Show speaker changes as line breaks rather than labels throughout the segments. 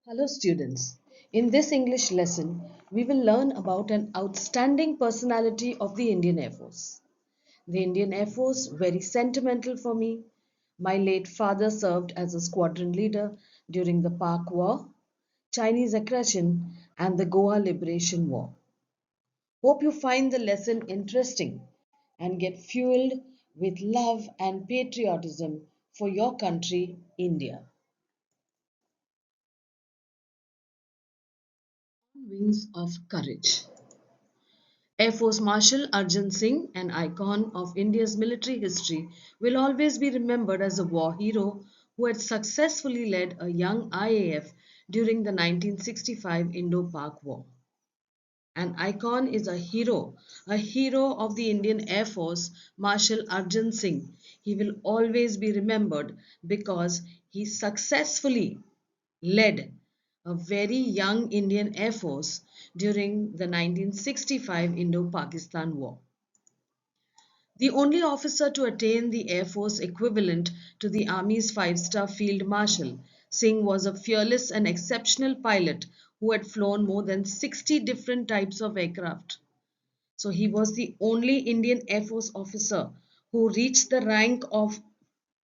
Hello students. In this English lesson, we will learn about an outstanding personality of the Indian Air Force. The Indian Air Force, very sentimental for me. My late father served as a squadron leader during the Pak War, Chinese aggression, and the Goa Liberation War. Hope you find the lesson interesting and get fueled with love and patriotism for your country, India. Wings of Courage. Air Force Marshal Arjan Singh, an icon of India's military history, will always be remembered as a war hero who had successfully led a young IAF during the 1965 Indo-Pak War. An icon is a hero of the Indian Air Force, Marshal Arjan Singh. He will always be remembered because he successfully led a very young Indian Air Force during the 1965 Indo-Pakistan War. The only officer to attain the Air Force equivalent to the Army's five-star Field Marshal, Singh was a fearless and exceptional pilot who had flown more than 60 different types of aircraft. So he was the only Indian Air Force officer who reached the rank of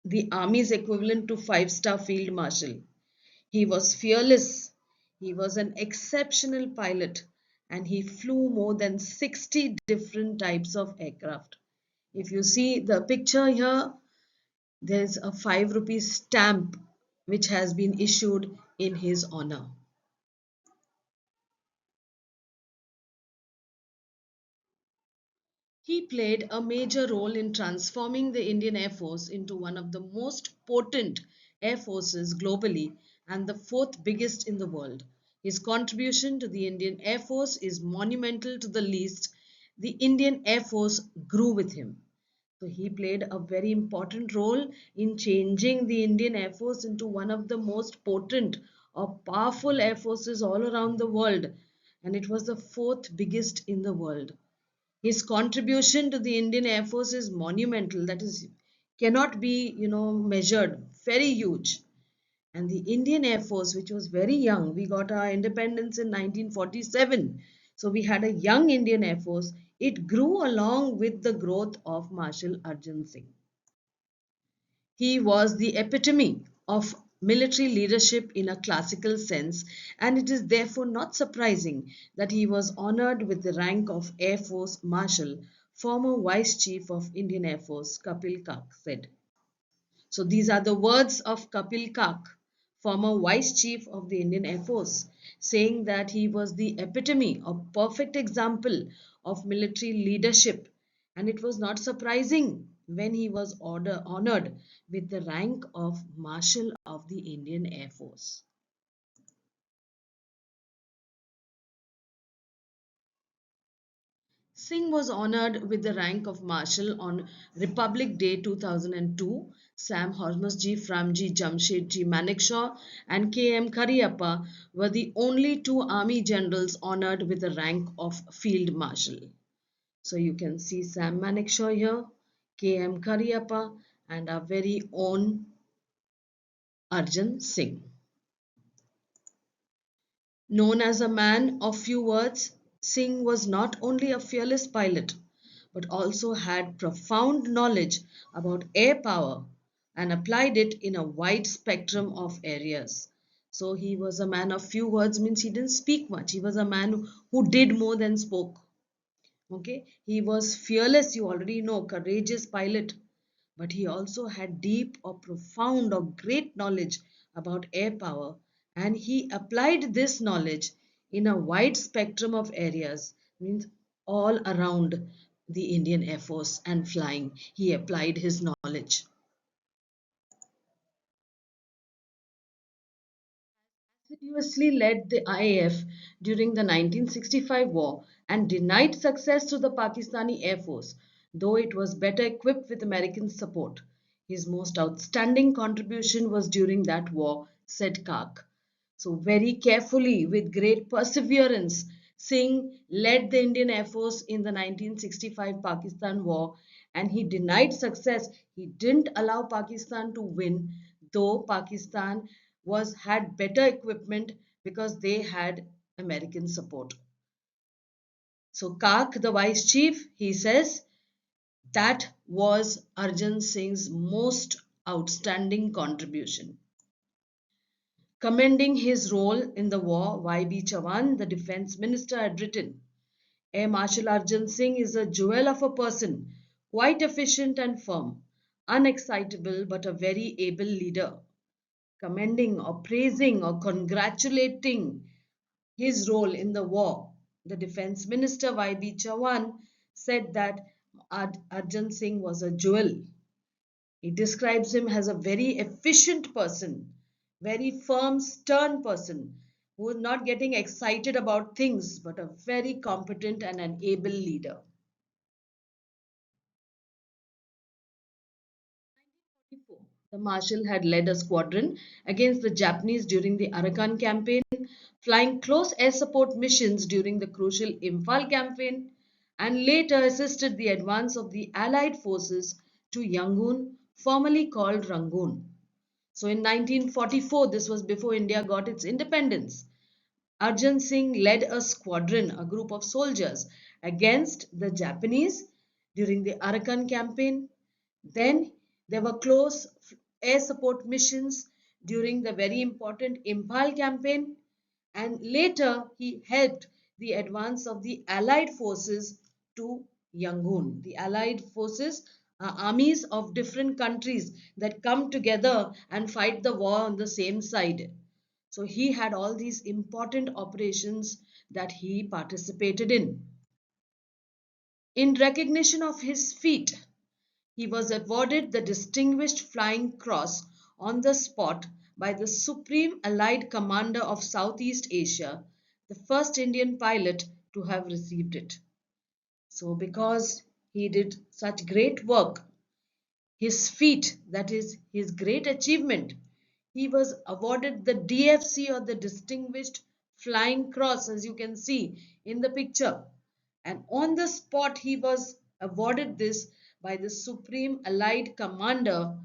the Army's equivalent to five-star Field Marshal. He was fearless, he was an exceptional pilot, and he flew more than 60 different types of aircraft. If you see the picture here, there's a 5 rupees stamp which has been issued in his honor. He played a major role in transforming the Indian Air Force into one of the most potent air forces globally and the fourth biggest in the world. His contribution to the Indian Air Force is monumental to the least. The Indian Air Force grew with him. So he played a very important role in changing the Indian Air Force into one of the most potent or powerful air forces all around the world, and it was the fourth biggest in the world. His contribution to the Indian Air Force is monumental, that is, cannot be, measured, very huge. And the Indian Air Force, which was very young, we got our independence in 1947. So we had a young Indian Air Force. It grew along with the growth of Marshal Arjan Singh. He was the epitome of military leadership in a classical sense, and it is therefore not surprising that he was honored with the rank of Air Force Marshal. Former Vice Chief of Indian Air Force Kapil Kak said. So these are the words of Kapil Kak, former Vice Chief of the Indian Air Force, saying that he was the epitome of perfect example of military leadership, and it was not surprising when he was honored with the rank of Marshal of the Indian Air Force. Singh was honored with the rank of Marshal on Republic Day 2002. Sam Hormusji, Ramji Jamshedji Manekshaw and K.M. Cariappa were the only two army generals honored with the rank of Field Marshal. So you can see Sam Manekshaw here, K.M. Cariappa and our very own Arjan Singh. Known as a man of few words, Singh was not only a fearless pilot but also had profound knowledge about air power and applied it in a wide spectrum of areas. So he was a man of few words means he didn't speak much. He was a man who did more than spoke. Okay, he was fearless, you already know, courageous pilot, but he also had deep or profound or great knowledge about air power, and he applied this knowledge in a wide spectrum of areas, means all around the Indian Air Force and flying. He applied his knowledge. Assiduously led the IAF during the 1965 war and denied success to the Pakistani Air Force, though it was better equipped with American support. His most outstanding contribution was during that war, said Kak. So, very carefully, with great perseverance, Singh led the Indian Air Force in the 1965 Pakistan war and he denied success. He didn't allow Pakistan to win, though Pakistan had better equipment because they had American support. So Kak, the vice chief, he says that was Arjan Singh's most outstanding contribution. Commending his role in the war, Y.B. Chavan, the defense minister, had written, Air Marshal Arjan Singh is a jewel of a person, quite efficient and firm, unexcitable but a very able leader. Commending or praising or congratulating his role in the war, the defense minister Y.B. Chavan said that Arjan Singh was a jewel. He describes him as a very efficient person, very firm, stern person who is not getting excited about things but a very competent and an able leader. The Marshal had led a squadron against the Japanese during the Arakan campaign, flying close air support missions during the crucial Imphal campaign, and later assisted the advance of the Allied forces to Yangon, formerly called Rangoon. So in 1944, this was before India got its independence, Arjan Singh led a squadron, a group of soldiers, against the Japanese during the Arakan campaign. Then there were close air support missions during the very important Imphal campaign, and later he helped the advance of the Allied forces to Yangon. The Allied forces are armies of different countries that come together and fight the war on the same side. So he had all these important operations that he participated in. In recognition of his feat, he was awarded the Distinguished Flying Cross on the spot by the Supreme Allied Commander of Southeast Asia, the first Indian pilot to have received it. So, because he did such great work, his feat, that is, his great achievement, he was awarded the DFC or the Distinguished Flying Cross, as you can see in the picture. And on the spot, he was awarded this by the Supreme Allied Commander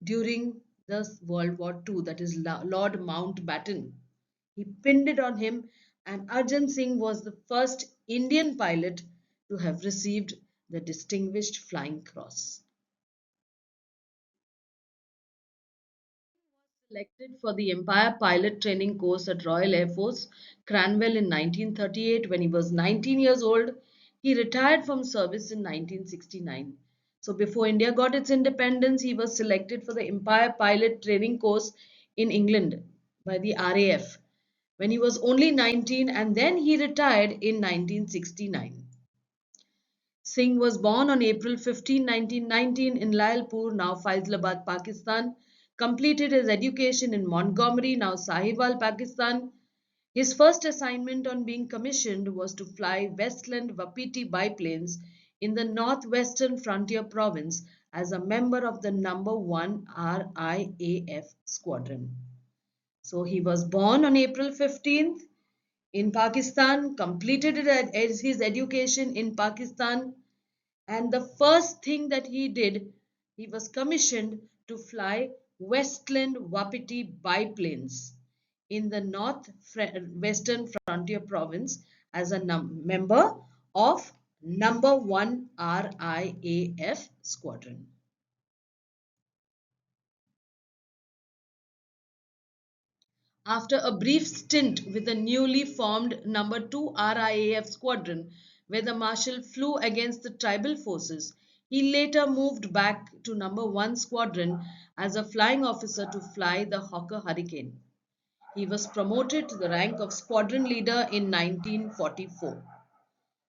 during the World War II, that is Lord Mountbatten. He pinned it on him, and Arjan Singh was the first Indian pilot to have received the Distinguished Flying Cross. Selected for the Empire Pilot Training Course at Royal Air Force, Cranwell in 1938 when he was 19 years old. He retired from service in 1969. So before India got its independence, he was selected for the Empire Pilot Training Course in England by the RAF when he was only 19, and then he retired in 1969. Singh was born on April 15, 1919 in Lalpur, now Faisalabad, Pakistan, completed his education in Montgomery, now Sahiwal, Pakistan. His first assignment on being commissioned was to fly Westland Wapiti biplanes in the northwestern frontier province as a member of the number 1 RIAF squadron. So he was born on April 15th in Pakistan, completed his education in Pakistan, and the first thing that he did, he was commissioned to fly Westland Wapiti biplanes in the northwestern frontier province as a member of number 1 RIAF squadron. After a brief stint with the newly formed number 2 RIAF squadron, where the Marshal flew against the tribal forces, he later moved back to number 1 squadron as a flying officer to fly the Hawker Hurricane. He was promoted to the rank of squadron leader in 1944.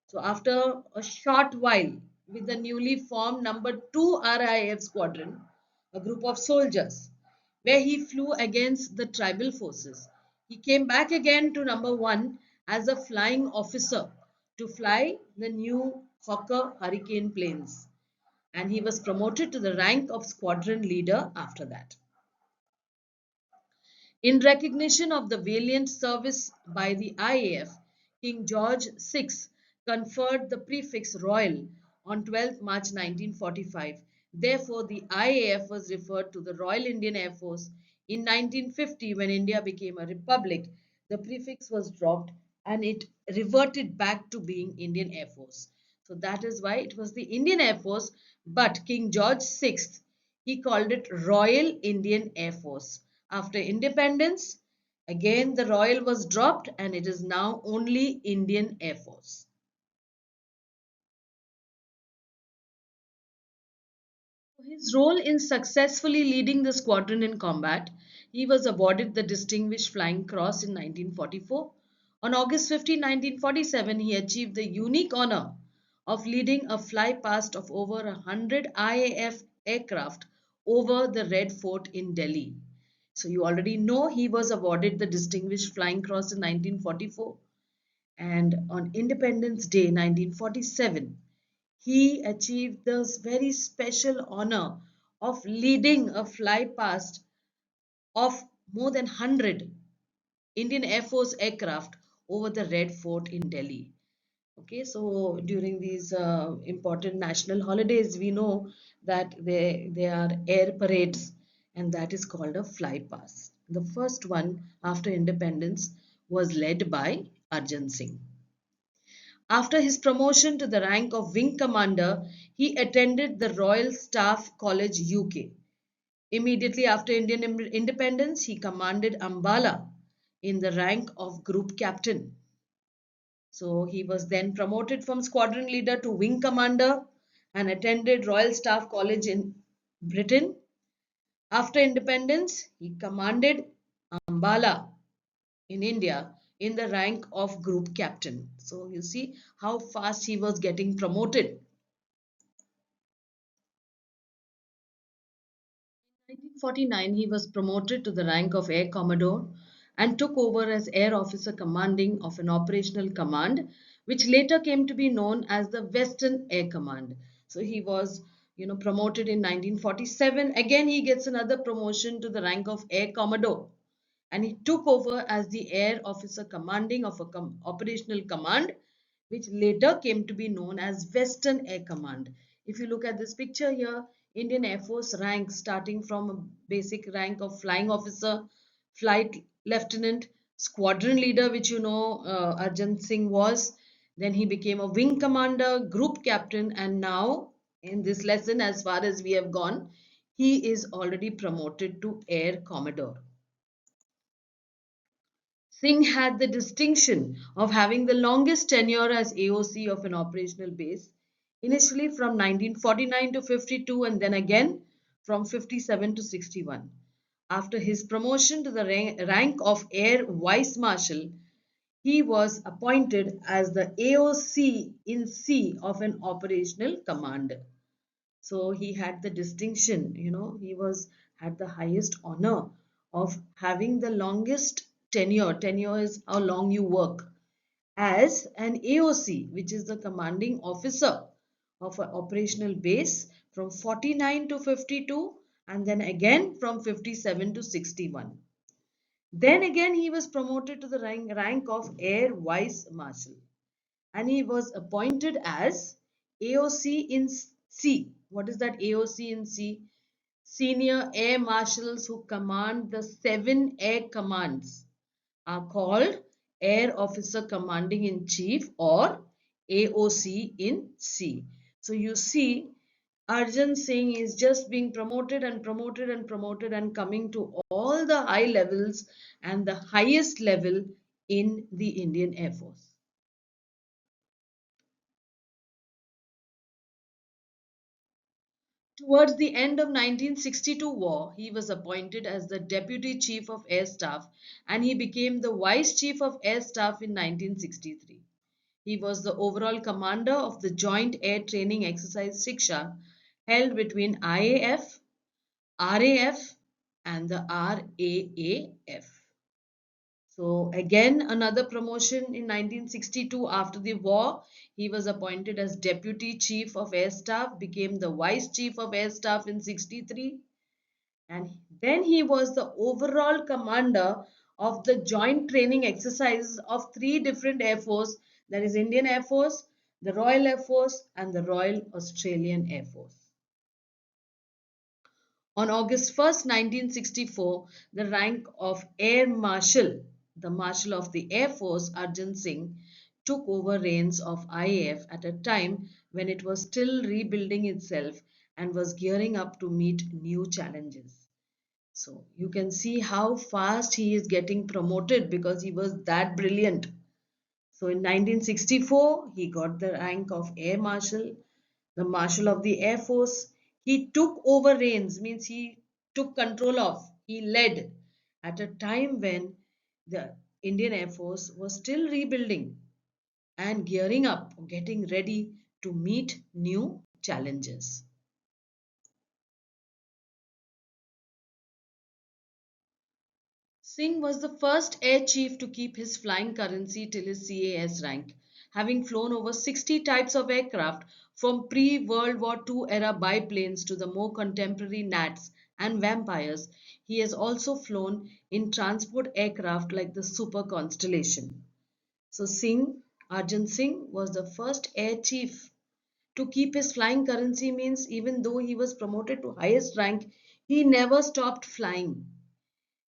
So after a short while with the newly formed number 2 RIF squadron, a group of soldiers, where he flew against the tribal forces, he came back again to number 1 as a flying officer to fly the new Hawker Hurricane planes, and he was promoted to the rank of squadron leader after that. In recognition of the valiant service by the IAF, King George VI conferred the prefix Royal on 12 March 1945. Therefore, the IAF was referred to the Royal Indian Air Force. In 1950, when India became a republic, The prefix was dropped and it reverted back to being Indian Air Force. So that is why it was the Indian Air Force, but King George VI, he called it Royal Indian Air Force. After independence, again the Royal was dropped and it is now only Indian Air Force. For his role in successfully leading the squadron in combat, he was awarded the Distinguished Flying Cross in 1944. On August 15, 1947, he achieved the unique honor of leading a fly past of over 100 IAF aircraft over the Red Fort in Delhi. So you already know he was awarded the Distinguished Flying Cross in 1944. And on Independence Day 1947, he achieved this very special honor of leading a fly past of more than 100 Indian Air Force aircraft over the Red Fort in Delhi. Okay, so during these important national holidays, we know that there are air parades, and that is called a fly past. The first one after independence was led by Arjan Singh. After his promotion to the rank of Wing Commander, he attended the Royal Staff College, UK. Immediately after Indian independence, he commanded Ambala in the rank of Group Captain. So he was then promoted from Squadron Leader to Wing Commander and attended Royal Staff College in Britain. After independence, he commanded Ambala in India in the rank of Group Captain. So you see how fast he was getting promoted. 1949, he was promoted to the rank of Air Commodore and took over as Air Officer Commanding of an operational command, which later came to be known as the Western Air Command. So he was, promoted in 1947. Again, he gets another promotion to the rank of Air Commodore, and he took over as the Air Officer Commanding of a operational command, which later came to be known as Western Air Command. If you look at this picture here, Indian Air Force rank starting from a basic rank of flying officer, flight lieutenant, squadron leader, which Arjan Singh was. Then he became a wing commander, group captain, and now in this lesson, as far as we have gone, he is already promoted to Air Commodore. Singh had the distinction of having the longest tenure as AOC of an operational base, initially from 1949 to 52 and then again from 57 to 61. After his promotion to the rank of Air Vice Marshal, he was appointed as the AOC in C of an operational command. So he had the distinction, he was had the highest honor of having the longest tenure. Tenure is how long you work as an AOC, which is the commanding officer of an operational base from 49 to 52 and then again from 57 to 61. Then again he was promoted to the rank of Air Vice Marshal and he was appointed as AOC in C. What is that AOC in C? Senior Air Marshals who command the 7 air commands are called Air Officer Commanding in Chief or AOC in C. So you see, Arjan Singh is just being promoted and promoted and promoted and coming to all the high levels and the highest level in the Indian Air Force. Towards the end of 1962 war, he was appointed as the Deputy Chief of Air Staff and he became the Vice Chief of Air Staff in 1963. He was the overall commander of the Joint Air Training Exercise Shiksha held between IAF, RAF and the RAAF. So again another promotion in 1962 after the war. He was appointed as Deputy Chief of Air Staff, became the Vice Chief of Air Staff in 63 and then he was the overall commander of the joint training exercises of 3 different Air Force, that is Indian Air Force, the Royal Air Force and the Royal Australian Air Force. On August 1st, 1964, the rank of Air Marshal the Marshal of the Air Force, Arjan Singh, took over reins of IAF at a time when it was still rebuilding itself and was gearing up to meet new challenges. So you can see how fast he is getting promoted because he was that brilliant. So in 1964, he got the rank of Air Marshal, the Marshal of the Air Force. He took over reins, means he took control of, he led at a time when the Indian Air Force was still rebuilding and gearing up, getting ready to meet new challenges. Singh was the first air chief to keep his flying currency till his CAS rank, having flown over 60 types of aircraft from pre-World War II era biplanes to the more contemporary Nats and Vampires. He has also flown in transport aircraft like the Super Constellation. So Singh, Arjan Singh was the first air chief to keep his flying currency, means even though he was promoted to highest rank, he never stopped flying.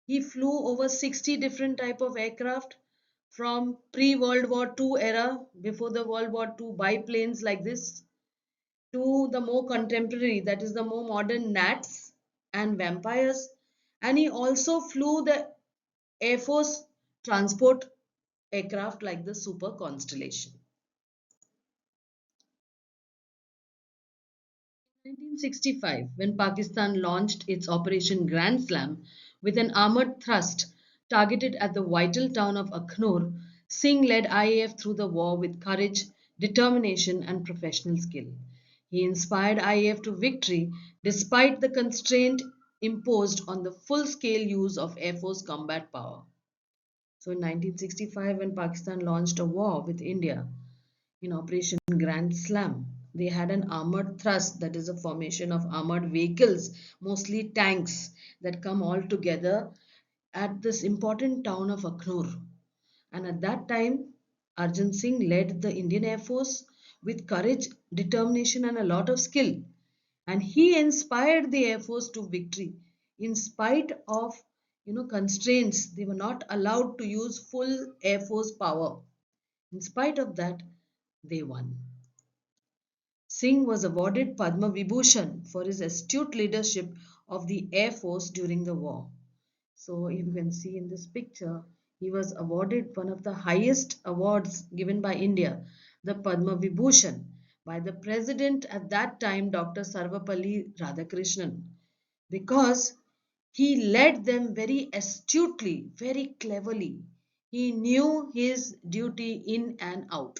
He flew over 60 different type of aircraft from pre-World War II era, before the World War II biplanes like this, to the more contemporary, that is the more modern Nats and Vampires. And he also flew the Air Force transport aircraft like the Super Constellation. 1965, when Pakistan launched its Operation Grand Slam with an armored thrust targeted at the vital town of Akhnur, Singh led IAF through the war with courage, determination, and professional skill. He inspired IAF to victory despite the constraint imposed on the full scale use of Air Force combat power. So in 1965, when Pakistan launched a war with India, in Operation Grand Slam, they had an armored thrust, that is a formation of armored vehicles, mostly tanks, that come all together at this important town of Akhnur. And at that time, Arjan Singh led the Indian Air Force with courage, determination, and a lot of skill. And he inspired the Air Force to victory in spite of constraints. They were not allowed to use full Air Force power. In spite of that, they won. Singh was awarded Padma Vibhushan for his astute leadership of the Air Force during the war. So you can see in this picture, he was awarded one of the highest awards given by India, the Padma Vibhushan, by the president at that time, Dr. Sarvapalli Radhakrishnan, because he led them very astutely, very cleverly. He knew his duty in and out.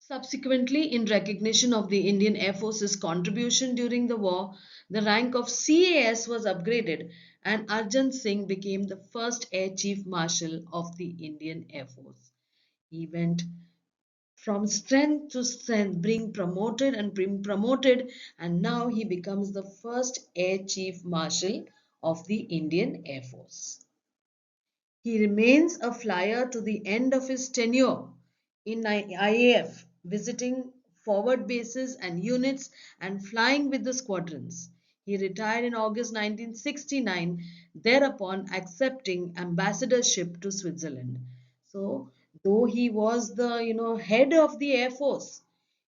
Subsequently, in recognition of the Indian Air Force's contribution during the war, the rank of CAS was upgraded and Arjan Singh became the first Air Chief Marshal of the Indian Air Force. He went from strength to strength, being promoted, and now he becomes the first Air Chief Marshal of the Indian Air Force. He remains a flyer to the end of his tenure in IAF, visiting forward bases and units and flying with the squadrons. He retired in August 1969, thereupon accepting ambassadorship to Switzerland. So, though he was the head of the Air Force,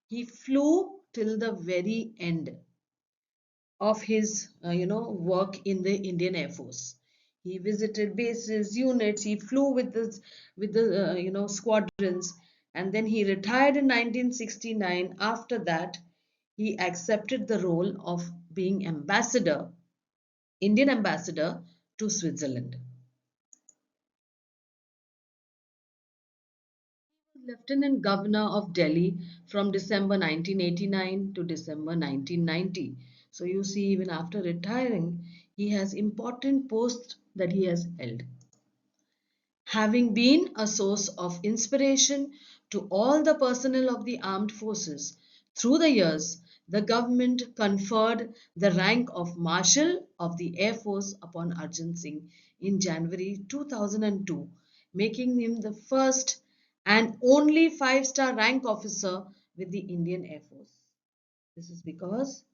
he flew till the very end of his work in the Indian Air Force. He visited bases, units. He flew with the squadrons, and then he retired in 1969. After that, he accepted the role of being ambassador, Indian ambassador to Switzerland. Lieutenant Governor of Delhi from December 1989 to December 1990. So you see, even after retiring, he has important posts that he has held. Having been a source of inspiration to all the personnel of the armed forces, through the years, the government conferred the rank of Marshal of the Air Force upon Arjan Singh in January 2002, making him the first and only five-star rank officer with the Indian Air Force. This is because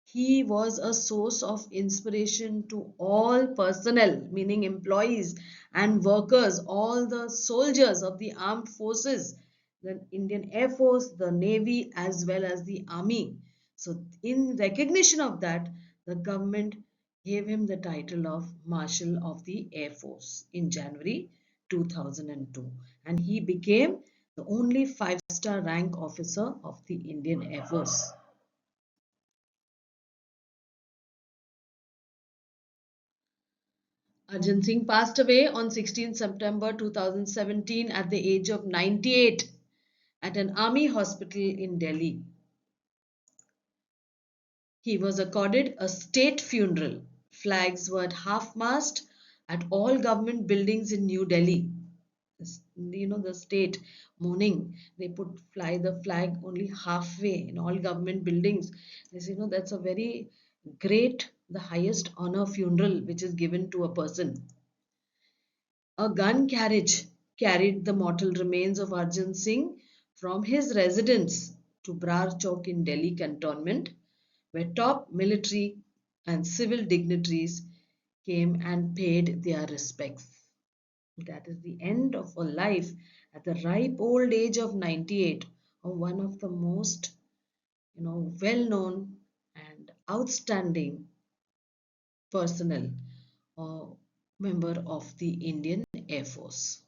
He was a source of inspiration to all personnel, meaning employees and workers, all the soldiers of the armed forces, the Indian Air Force, the Navy, as well as the Army. So, in recognition of that, the government gave him the title of Marshal of the Air Force in January 2002, and he became the only five-star rank officer of the Indian Air Force. Arjan Singh passed away on 16 September 2017 at the age of 98 at an army hospital in Delhi. He was accorded a state funeral. Flags were at half mast at all government buildings in New Delhi. The state mourning, they put fly the flag only halfway in all government buildings. That's a very great, the highest honor funeral which is given to a person. A gun carriage carried the mortal remains of Arjan Singh from his residence to Brar Chowk in Delhi cantonment, where top military and civil dignitaries came and paid their respects. That is the end of a life at the ripe old age of 98 of one of the most well-known and outstanding personnel or member of the Indian Air Force.